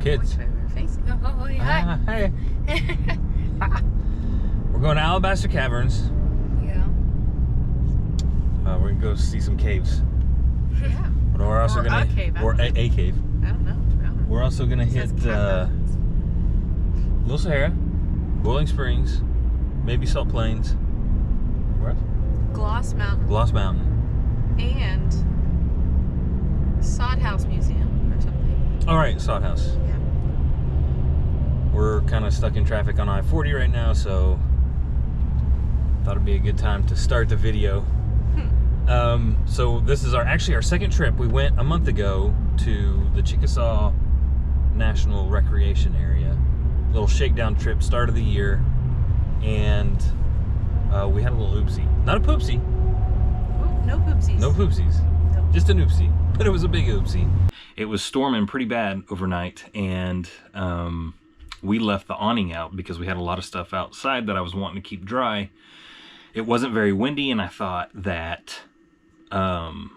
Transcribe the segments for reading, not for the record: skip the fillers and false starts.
Kids. Which way we're facing. Oh, yeah. Hey. We're going to Alabaster Caverns. Yeah. We're gonna go see some caves. Yeah. But we're also Or gonna a cave. or a cave. I don't know. We're also gonna hit Little Sahara, Boiling Springs, maybe Salt Plains. Where else? Gloss Mountain. Gloss Mountain. And Sod House Museum or something. All right, Sod House. Yeah. We're kind of stuck in traffic on I-40 right now, so thought it'd be a good time to start the video. So this is actually our second trip. We went a month ago to the Chickasaw National Recreation Area. Little shakedown trip, start of the year, and we had a little oopsie. Not a poopsie. Ooh, no poopsies. No poopsies. Nope. Just an oopsie, but it was a big oopsie. It was storming pretty bad overnight, and we left the awning out because we had a lot of stuff outside that I was wanting to keep dry. It wasn't very windy, and I thought that the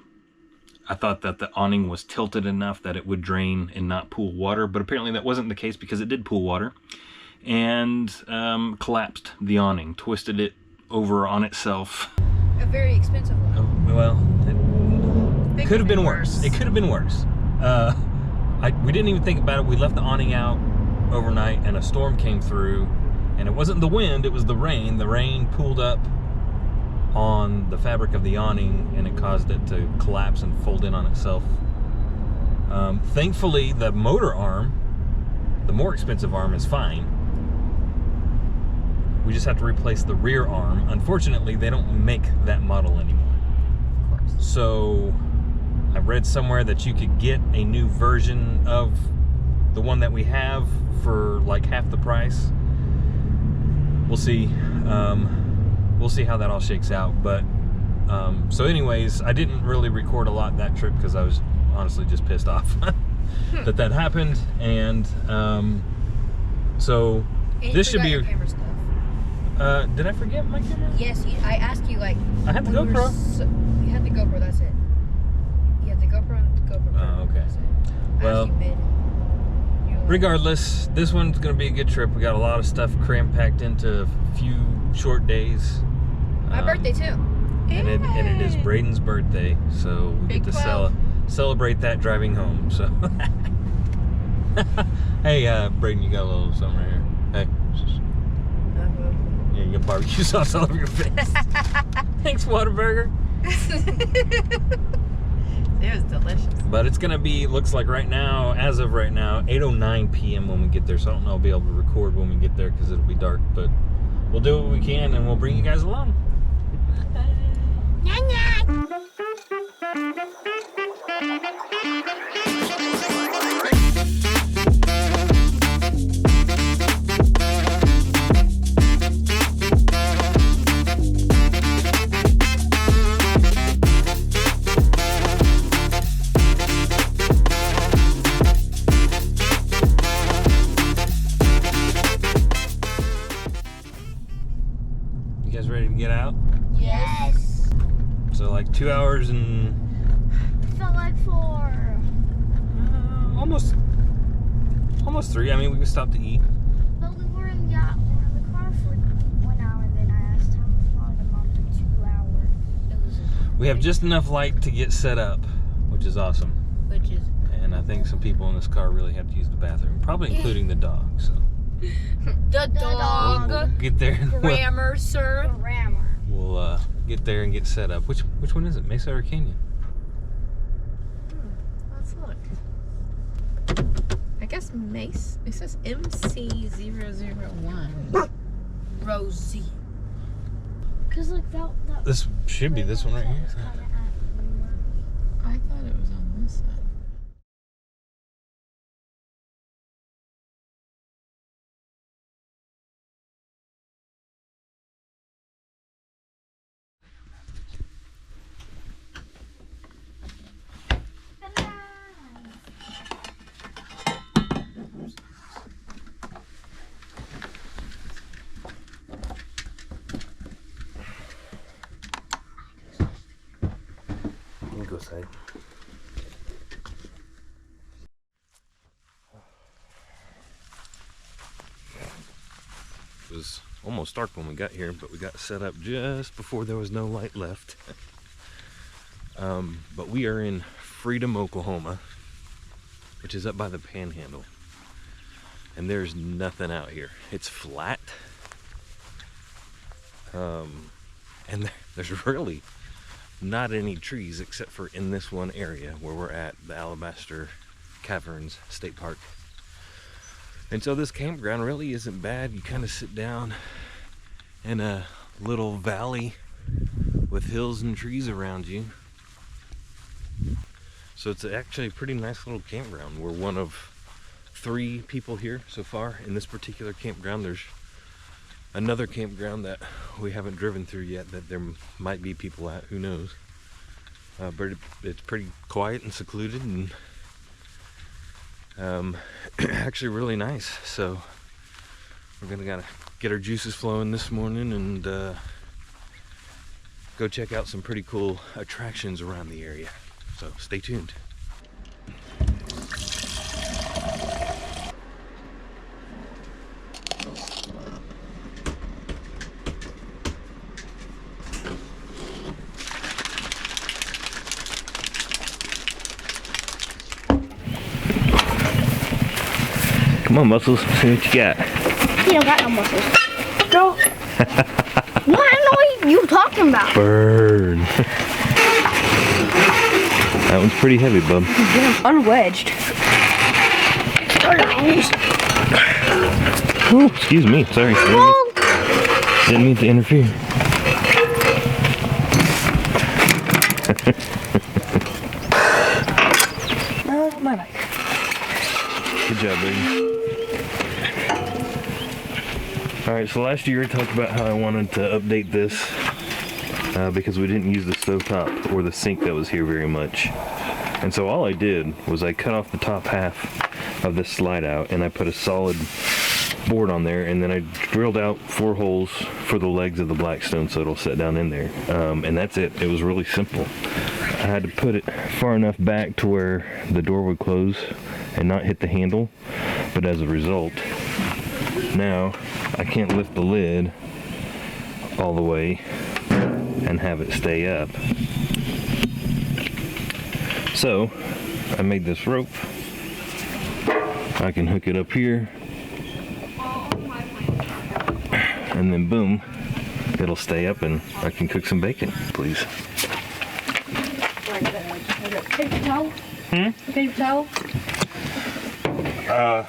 awning was tilted enough that it would drain and not pool water, but apparently that wasn't the case because it did pool water, and collapsed the awning, twisted it over on itself. A very expensive one. Oh, well, it could have been worse. It could have been worse. We didn't even think about it. We left the awning out overnight, and a storm came through, and it wasn't the wind, it was the rain. The rain pooled up on the fabric of the awning, and it caused it to collapse and fold in on itself. Thankfully, the motor arm, the more expensive arm, is fine. We just have to replace the rear arm. Unfortunately, they don't make that model anymore. Of course. So I read somewhere that you could get a new version of the one that we have for like half the price. We'll see. We'll see how that all shakes out. But so anyways, I didn't really record a lot that trip because I was honestly just pissed off that happened. And so this should be your camera stuff. did I forget my camera? Yes, I asked you like. I had the GoPro. You had the GoPro. That's it. You had the GoPro and the GoPro. Oh, okay. That's it. Well, regardless, this one's gonna be a good trip. We got a lot of stuff cram packed into a few short days. My birthday too. And it is Braden's birthday, so we Big get to 12. celebrate that driving home. So, hey, Braden, you got a little something right here. Hey, yeah, you got barbecue sauce all over your face. Thanks, Whataburger. It was delicious. But it's gonna be, looks like right now, as of right now, 8:09 p.m. when we get there. So I don't know if I'll be able to record when we get there because it'll be dark. But we'll do what we can, and we'll bring you guys along. You guys ready to get out? Yes. So like 2 hours and Felt like 4. almost 3. I mean, we could stop to eat. But we were in the car for 1 hour. Then I asked how long the mom for 2 hours. It was. We have just enough light to get set up, which is awesome. Which is. And I think some people in this car really have to use the bathroom, probably including the dog. So The dog. we'll get there. And Grammar, sir. Grammar. we'll get there and get set up. Which one is it? Mesa or Canyon? Let's look. I guess Mace. It says MC001. Rosie. Cause like that. This should be this one right here. I thought it was on this side. It was almost dark when we got here, but we got set up just before there was no light left. But we are in Freedom, Oklahoma, which is up by the Panhandle. And there's nothing out here. It's flat. And there's really not any trees except for in this one area where we're at, the Alabaster Caverns State Park. And so this campground really isn't bad. You kind of sit down in a little valley with hills and trees around you. So it's actually a pretty nice little campground. We're one of 3 people here so far in this particular campground. There's another campground that we haven't driven through yet that there might be people at, who knows. But it's pretty quiet and secluded and actually really nice. So we're gotta get our juices flowing this morning and go check out some pretty cool attractions around the area. So stay tuned. Come on, Muscles, see what you got. He don't got no muscles. Girl. What? I don't know what you talking about. Burn. That one's pretty heavy, bub. Yeah, unwedged. Oh, excuse me, sorry. Didn't mean to interfere. No, my bike. Good job, baby. Alright, so last year I talked about how I wanted to update this because we didn't use the stovetop or the sink that was here very much. And so all I did was I cut off the top half of this slide out and I put a solid board on there, and then I drilled out 4 holes for the legs of the Blackstone so it'll set down in there. And that's it. It was really simple. I had to put it far enough back to where the door would close and not hit the handle, but as a result, now I can't lift the lid all the way and have it stay up. So I made this rope. I can hook it up here, and then boom, it'll stay up and I can cook some bacon, please. Paper towel? Paper towel? Yeah.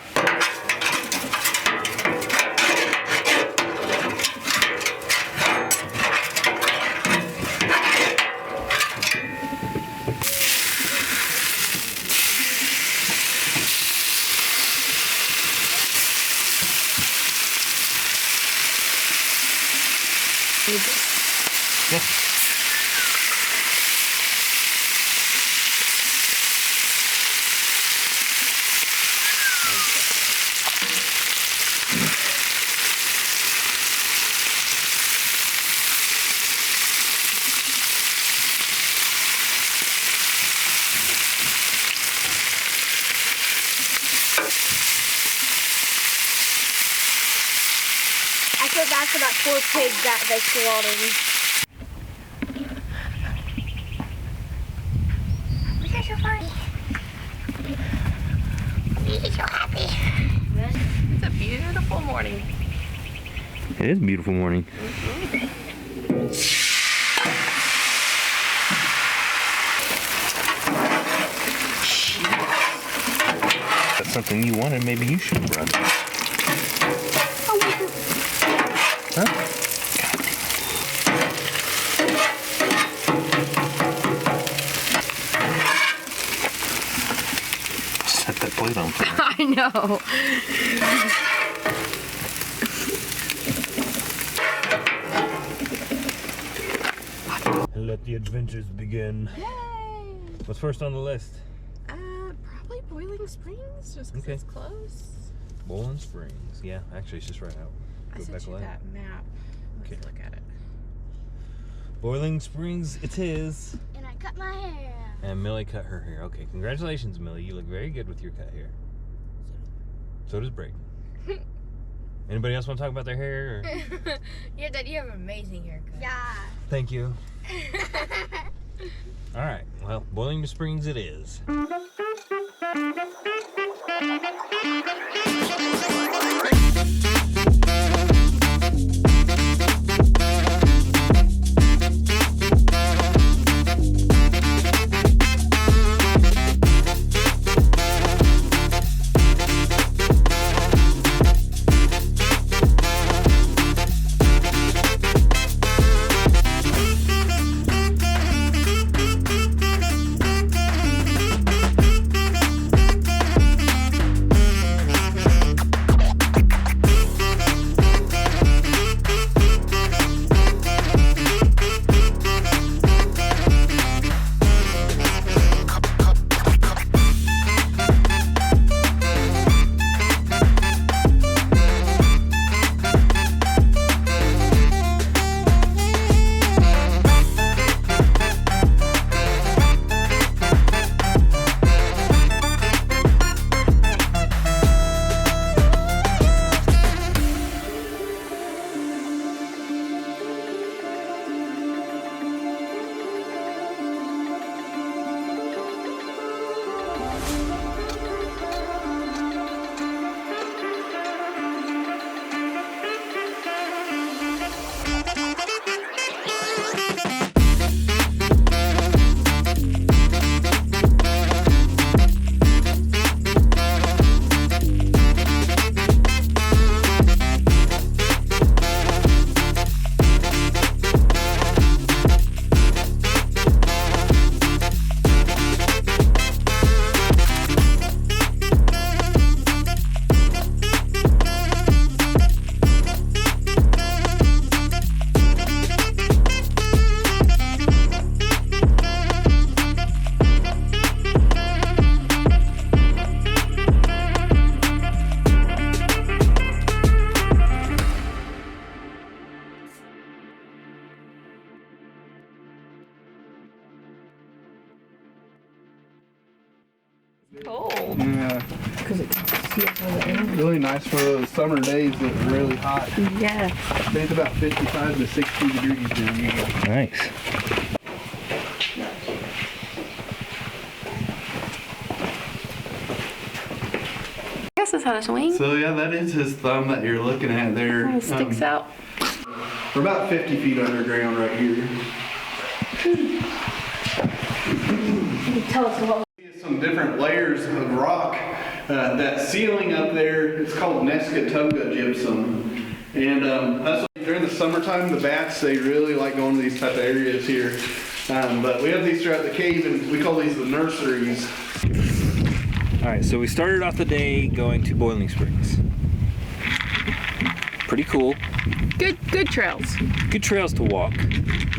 I feel bad for that poor pig that they slaughtered. You guys are funny. You're so happy. It's a beautiful morning. It is a beautiful morning. That's something you wanted, maybe you should have brought it. Huh? Set that plate on fire. I know. Let the adventures begin. Yay! What's first on the list? Probably Boiling Springs, just because Okay. it's close. Boiling Springs. Yeah, actually, it's just right out. I Go sent back you left. that map. Let's Okay. look at it. Boiling Springs it is. And I cut my hair. And Millie cut her hair. Okay, congratulations, Millie. You look very good with your cut hair. So does Brayden. Anybody else want to talk about their hair? Or? Yeah, Dad, you have an amazing haircut. Yeah. Thank you. All right. Well, Boiling Springs it is. Cold. Yeah. Really nice for those summer days that are really hot. Yeah. It's about 55 to 60 degrees here. Nice. I guess that's how to swing. So yeah, that is his thumb that you're looking at there. It sticks out. We're about 50 feet underground right here. Tell us what. Some different layers of rock. That ceiling up there, it's called Nescatoga gypsum. And that's what, during the summertime, the bats, they really like going to these type of areas here. But we have these throughout the cave, and we call these the nurseries. All right, so we started off the day going to Boiling Springs. Pretty cool. Good trails. Good trails to walk.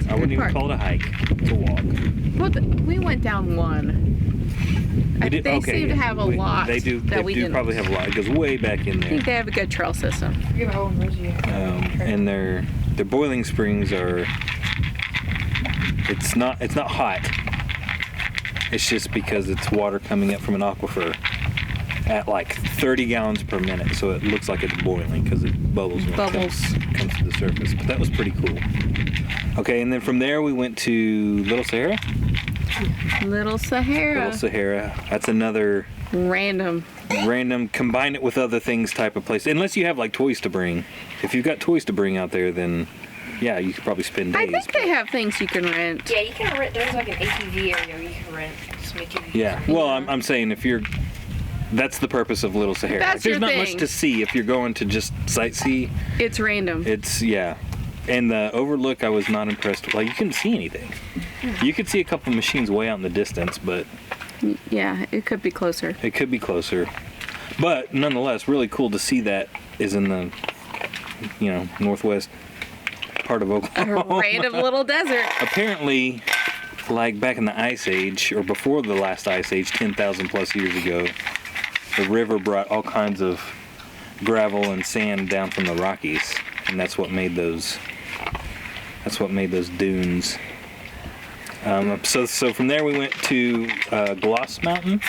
I wouldn't even park. call it a hike, to walk. Well, we went down one. They seem to have a lot. They do. that They we do didn't. probably have a lot. It goes way back in I there. think they have a good trail system. And their boiling springs are. It's not hot. It's just because it's water coming up from an aquifer at like 30 gallons per minute, so it looks like it's boiling because it bubbles when it comes to the surface. But that was pretty cool. Okay, and then from there we went to Little Sahara. Little Sahara. Little Sahara. That's another Random. combine it with other things type of place. Unless you have like toys to bring. If you've got toys to bring out there, then yeah, you could probably spend days. I think they have things you can rent. Yeah, you can rent. There's like an ATV area where you can rent some ATVs. Yeah. Well, I'm saying if you're. That's the purpose of Little Sahara. That's Like, there's your not thing. much to see if you're going to just sightsee. It's random. It's yeah. And the overlook, I was not impressed with. Like, you couldn't see anything. You could see a couple of machines way out in the distance, but Yeah, it could be closer. it could be closer. But nonetheless, really cool to see that is in the, northwest part of A Oklahoma. random little desert. Apparently, like back in the Ice Age, or before the last Ice Age, 10,000 plus years ago, the river brought all kinds of gravel and sand down from the Rockies, and that's what made those dunes. So from there we went to Gloss Mountain,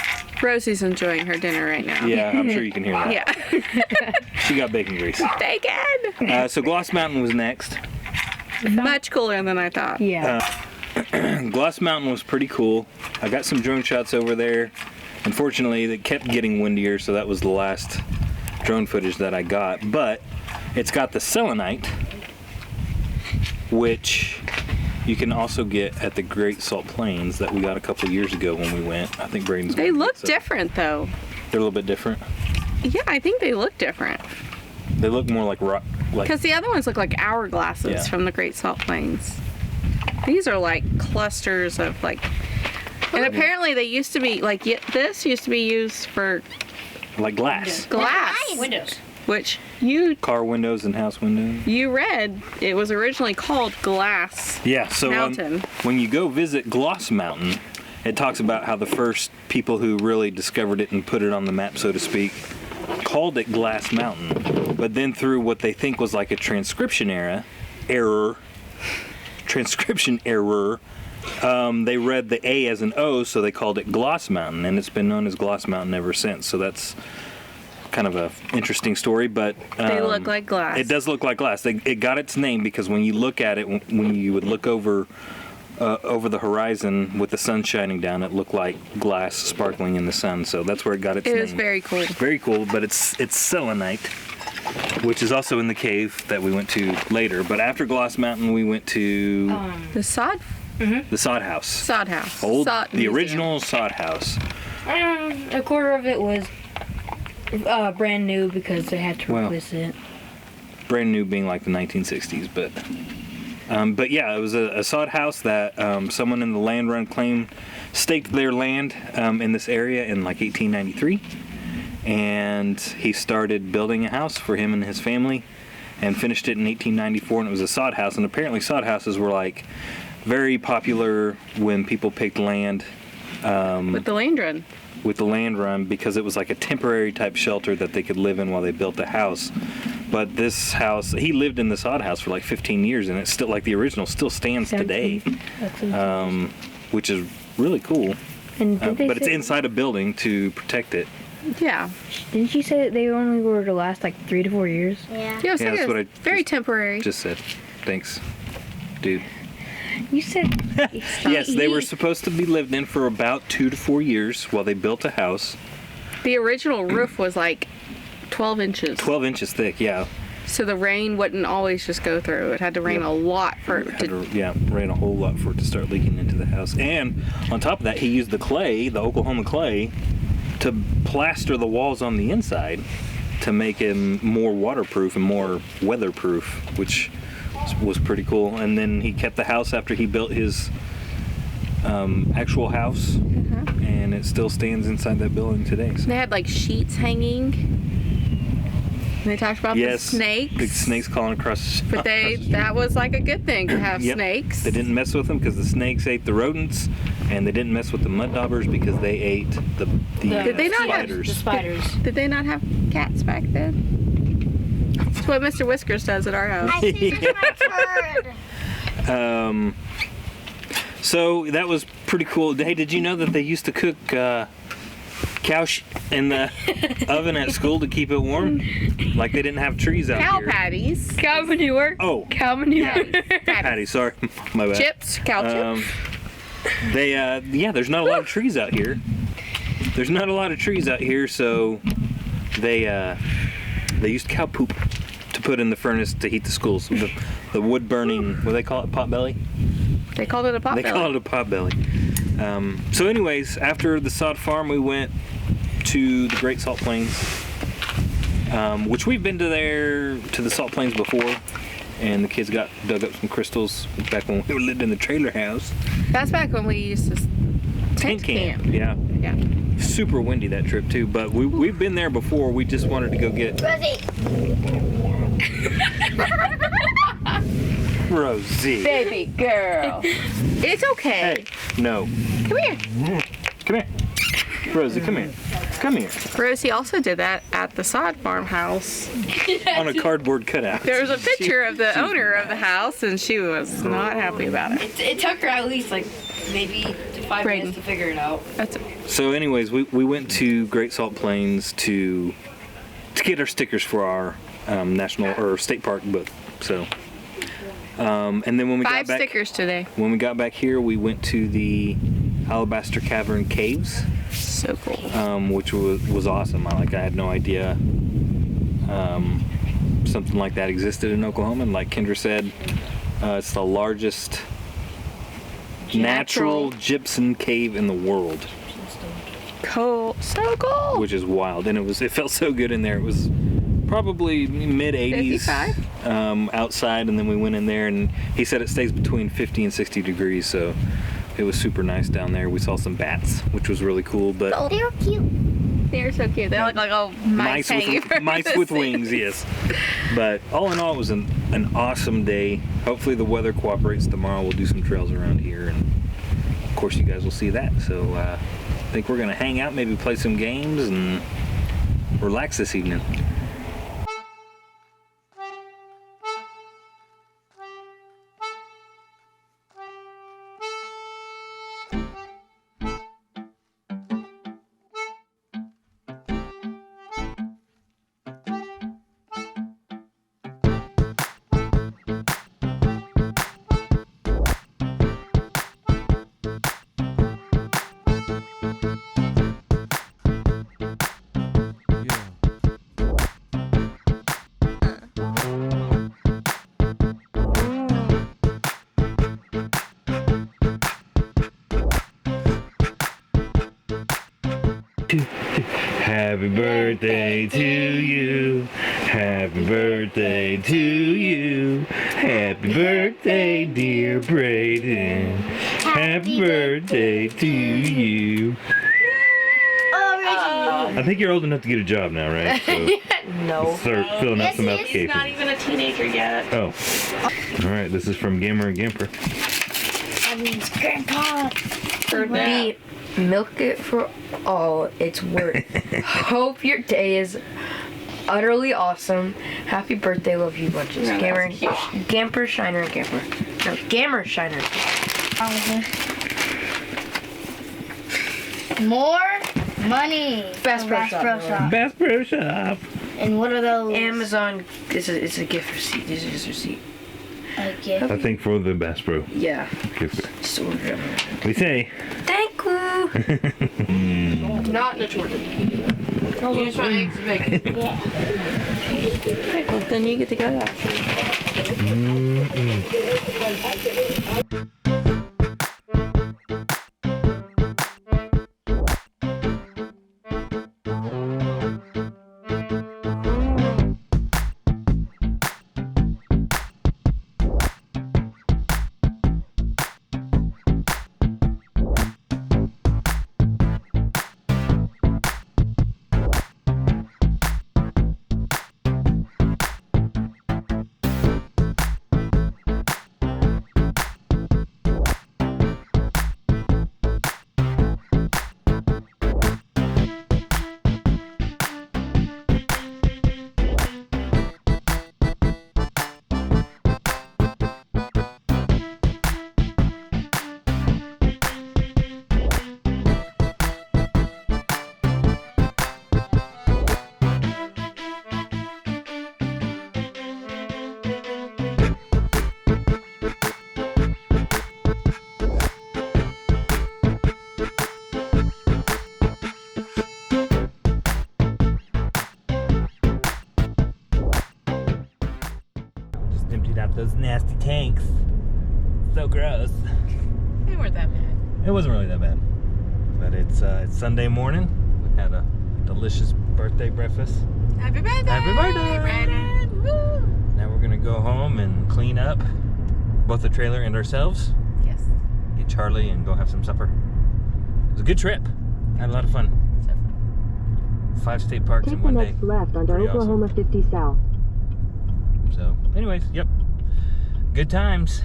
Rosie's enjoying her dinner right now. Yeah, I'm sure you can hear that. Yeah. She got bacon grease. Bacon! So Gloss Mountain was next. Much cooler than I thought. Yeah. Gloss Mountain was pretty cool. I got some drone shots over there. Unfortunately, it kept getting windier, so that was the last drone footage that I got. But it's got the selenite, which you can also get at the Great Salt Plains that we got a couple years ago when we went. I think Braden's They gonna look get some. different, though. They're a little bit different. Yeah, I think they look different. They look more like rock. Because the other ones look like hourglasses Yeah. from the Great Salt Plains. These are like clusters of like... And apparently they used to be, like, this used to be used for Like glass. glass. Windows. Which you Car windows and house windows. read, it was originally called Glass Yeah, so Mountain. when you go visit Gloss Mountain, it talks about how the first people who really discovered it and put it on the map, so to speak, called it Glass Mountain. But then through what they think was like a transcription error, they read the A as an O, so they called it Gloss Mountain, and it's been known as Gloss Mountain ever since. So that's kind of a interesting story, but They look like glass. it does look like glass. It got its name because when you look at it, when you would look over the horizon with the sun shining down, it looked like glass sparkling in the sun. So that's where it got its name. It was very cool. Very cool, but it's selenite, which is also in the cave that we went to later. But after Gloss Mountain, we went to The sod the Sod House. house. The Sod museum. original Sod House. A quarter of it was brand new because they had to Well. replace it. Brand new being like the 1960s, but yeah, it was a sod house that someone in the land run staked their land in this area in like 1893, and he started building a house for him and his family and finished it in 1894, and it was a sod house. And apparently sod houses were like very popular when people picked land With the land run. with the land run, because it was like a temporary type shelter that they could live in while they built the house. But this house, he lived in the sod house for like 15 years, and it's still like the original still stands today, That's which is really cool. and did they But it's say- inside a building to protect it. Yeah. Didn't you say that they only were to last like 3 to 4 years? Yeah. Yeah, it was Yeah, like that's what I very just- temporary. Just said, thanks, dude. You said Yes, they were supposed to be lived in for about 2 to 4 years while they built a house. The original roof was like 12 inches. 12 inches thick, yeah. So the rain wouldn't always just go through. It had to rain Yeah. a lot for it Had to... to, rain a whole lot for it to start leaking into the house. And on top of that, he used the clay, the Oklahoma clay, to plaster the walls on the inside to make him more waterproof and more weatherproof, which was pretty cool. And then he kept the house after he built his actual house, and it still stands inside that building today. So. They had like sheets hanging. And they talked about the Yes, snakes. big snakes crawling across. But that was like a good thing to have Yep. snakes. They didn't mess with them because the snakes ate the rodents, and they didn't mess with the mud daubers because they ate the Did they not have- spiders. the spiders. Did they not have cats back then? That's what Mr. Whiskers does at our house. I see my turd. So that was pretty cool. Hey, did you know that they used to cook cow in the oven at school to keep it warm? Like they didn't have trees out Cow here. patties. Cow manure. Oh, Cow manure. patty. Sorry, my bad. Chips. Cow chips. There's not a lot of trees out here. There's not a lot of trees out here, so they used cow poop to put in the furnace to heat the schools. The wood burning, what do they call it, potbelly? They called it a pot They belly. call it a potbelly. So anyways, after the sod farm, we went to the Great Salt Plains, which we've been to the Salt Plains before, and the kids dug up some crystals back when we lived in the trailer house. That's back when we used to tent camp. Yeah. Yeah. Super windy that trip too, but we've been there before. We just wanted to go get Rosie. Baby girl. It's okay. Hey, no. Come here. Come here. Rosie, come here. Come here. Rosie also did that at the sod farmhouse. On a cardboard cutout. There was a picture of the owner of the house, and she was not happy about it. It took her at least like maybe 5 Braden. minutes to figure it out. That's okay. So anyways, we went to Great Salt Plains to get our stickers for our national or state park book. So and then when we 5 got back, stickers today. when we got back here, we went to the Alabaster Cavern caves, So cool. which was awesome. I had no idea something like that existed in Oklahoma. And like Kendra said, it's the largest natural gypsum cave in the world, Cool. So cool. which is wild. And it felt so good in there. It was probably mid 80s 55? outside, and then we went in there, and he said it stays between 50 and 60 degrees, so it was super nice down there. We saw some bats, which was really cool, but Oh, they're cute. They're so cute. They look like mice hanging from mice the with ceiling. wings, yes. But all in all, it was an awesome day. Hopefully the weather cooperates tomorrow. We'll do some trails around here, and of course you guys will see that. So I think we're gonna hang out, maybe play some games and relax this evening. Happy birthday to you. Happy birthday to you. Happy birthday, dear Braden. Happy birthday to you. I think you're old enough to get a job now, right? So No. start filling out Yes, some he is. applications. Not even a teenager yet. Oh. All right, this is from Gamer and Gamper. That means grandpa. Heard that. B, milk it for all it's worth. Hope your day is utterly awesome. Happy birthday, love you bunches. Yeah, Gamer, that's cute. Gamper, Shiner, and Gamper. No, Gamer, Shiner. More money. Bass from Pro Bass Shop. Pro Shop. Bass Pro Shop. And what are those? Amazon. It's a gift receipt. This is a receipt. A gift. I think for the Bass Pro. Yeah. Gift. Just order it. We say. Thank you. Not in a Jordan. You just want eggs and bacon. Yeah. Okay, well, then you get to go after. Just emptied out those nasty tanks. So gross. They weren't that bad. It wasn't really that bad. But it's Sunday morning. We had a delicious birthday breakfast. Happy birthday! Happy birthday! Brandon! Woo! Now we're gonna go home and clean up both the trailer and ourselves. Yes. Get Charlie and go have some supper. It was a good trip. Had a lot of fun. So fun. 5 state parks Take in the one day. next left onto Pretty Oklahoma 50 South. So, anyways, yep. Good times.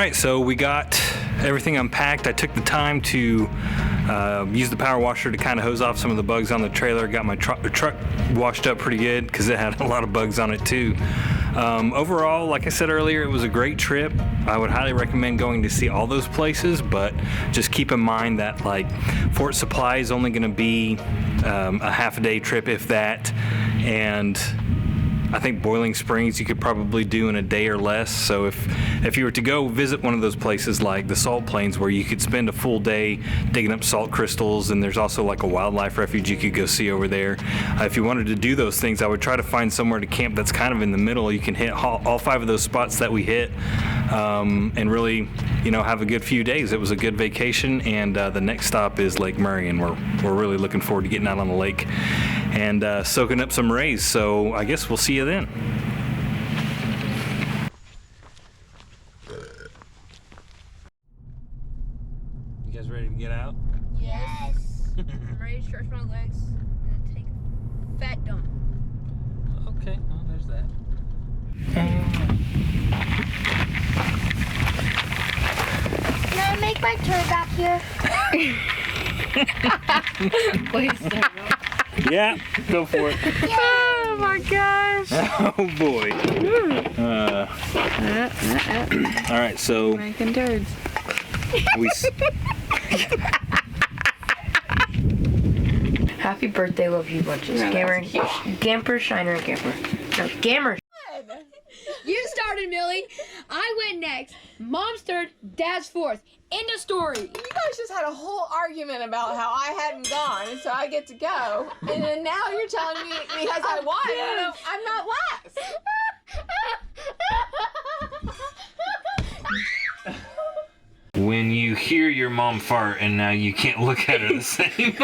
right, so we got everything unpacked. I took the time to use the power washer to kind of hose off some of the bugs on the trailer. Got my truck washed up pretty good because it had a lot of bugs on it too. Overall, like I said earlier, it was a great trip. I would highly recommend going to see all those places, but just keep in mind that like Fort Supply is only going to be a half a day trip, if that, and I think Boiling Springs you could probably do in a day or less. So if you were to go visit one of those places like the Salt Plains, where you could spend a full day digging up salt crystals, and there's also like a wildlife refuge you could go see over there. If you wanted to do those things, I would try to find somewhere to camp that's kind of in the middle. You can hit all 5 of those spots that we hit, and really, you know, have a good few days. It was a good vacation, and the next stop is Lake Murray, and we're really looking forward to getting out on the lake and soaking up some rays. So I guess we'll see you then. You guys ready to get out? Yes. I'm ready to stretch my legs and take a fat dump. Okay, well, there's that. Can I make my turn back here? Please. Yeah, go for it. Oh my gosh. Oh boy. All right, so Making turds. we. Happy birthday, love you bunches. No, that's Gamper, Shiner, and Gamper. No, Gammer. You started, Millie. I went next. Mom's third, Dad's fourth. End of story. You guys just had a whole argument about how I hadn't gone, and so I get to go. And then now you're telling me because I won, I'm not last. When you hear your mom fart and now you can't look at her the same.